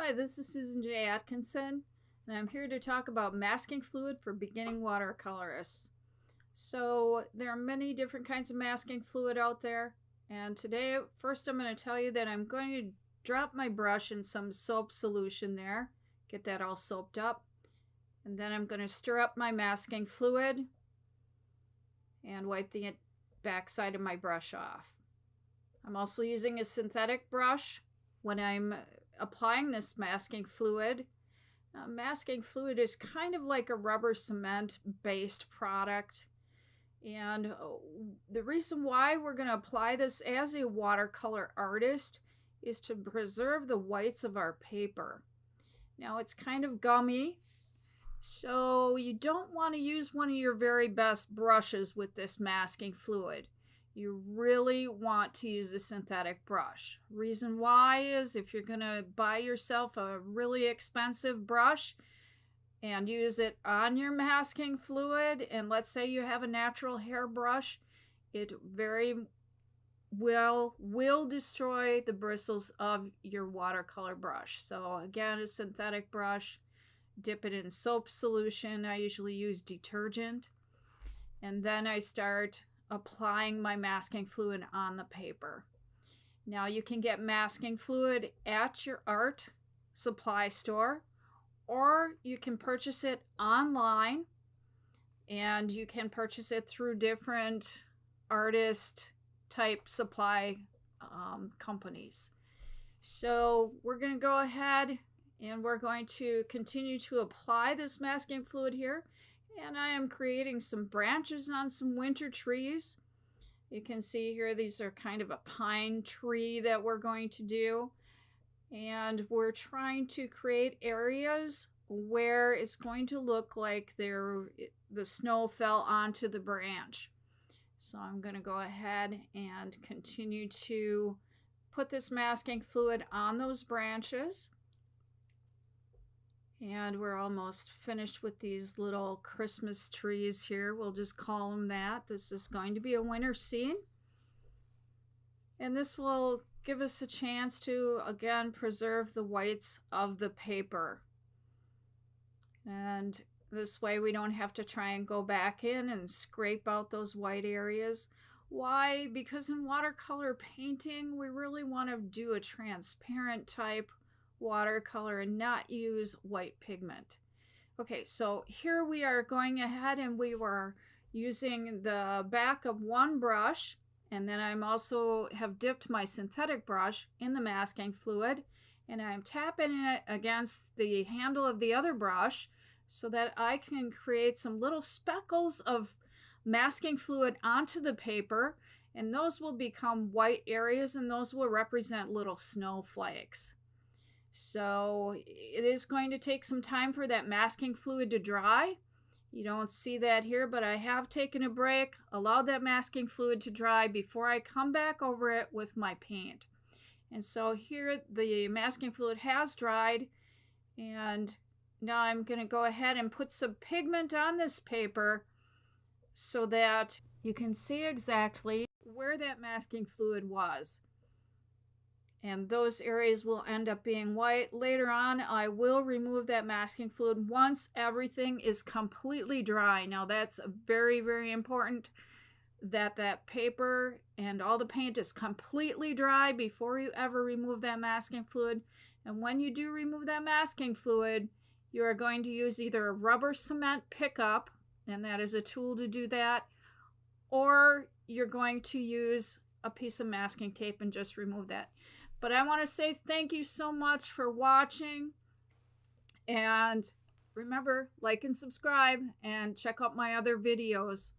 Hi, this is Susan J. Atkinson, and I'm here to talk about masking fluid for beginning watercolorists. So, there are many different kinds of masking fluid out there, and today, first I'm going to tell you that I'm going to drop my brush in some soap solution there, get that all soaped up, and then I'm going to stir up my masking fluid and wipe the back side of my brush off. I'm also using a synthetic brush when I'm applying this masking fluid. Masking fluid is kind of like a rubber cement based product, and the reason why we're going to apply this as a watercolor artist is to preserve the whites of our paper. Now it's kind of gummy, so you don't want to use one of your very best brushes with this masking fluid. You really want to use a synthetic brush. Reason why is if you're going to buy yourself a really expensive brush and use it on your masking fluid, and let's say you have a natural hair brush, it very well will destroy the bristles of your watercolor brush. So again, a synthetic brush, dip it in soap solution. I usually use detergent, and then I start applying my masking fluid on the paper. Now you can get masking fluid at your art supply store, or you can purchase it online, and you can purchase it through different artist type supply companies. So we're going to go ahead and we're going to continue to apply this masking fluid here. And I am creating some branches on some winter trees. You can see here, these are kind of a pine tree that we're going to do. And we're trying to create areas where it's going to look like the snow fell onto the branch. So I'm going to go ahead and continue to put this masking fluid on those branches. And we're almost finished with these little Christmas trees here. We'll just call them that. This is going to be a winter scene. And this will give us a chance to, again, preserve the whites of the paper. And this way we don't have to try and go back in and scrape out those white areas. Why? Because in watercolor painting, we really want to do a transparent type watercolor and not use white pigment. Okay, so here we are going ahead and we were using the back of one brush, and then I'm also have dipped my synthetic brush in the masking fluid, and I'm tapping it against the handle of the other brush so that I can create some little speckles of masking fluid onto the paper, and those will become white areas, and those will represent little snowflakes. So it is going to take some time for that masking fluid to dry. You don't see that here, but I have taken a break, allowed that masking fluid to dry before I come back over it with my paint. And so here the masking fluid has dried, and now I'm going to go ahead and put some pigment on this paper so that you can see exactly where that masking fluid was. And those areas will end up being white. Later on, I will remove that masking fluid once everything is completely dry. Now that's very, very important that that paper and all the paint is completely dry before you ever remove that masking fluid. And when you do remove that masking fluid, you are going to use either a rubber cement pickup, and that is a tool to do that, or you're going to use a piece of masking tape and just remove that. But I want to say thank you so much for watching, and remember, like and subscribe and check out my other videos.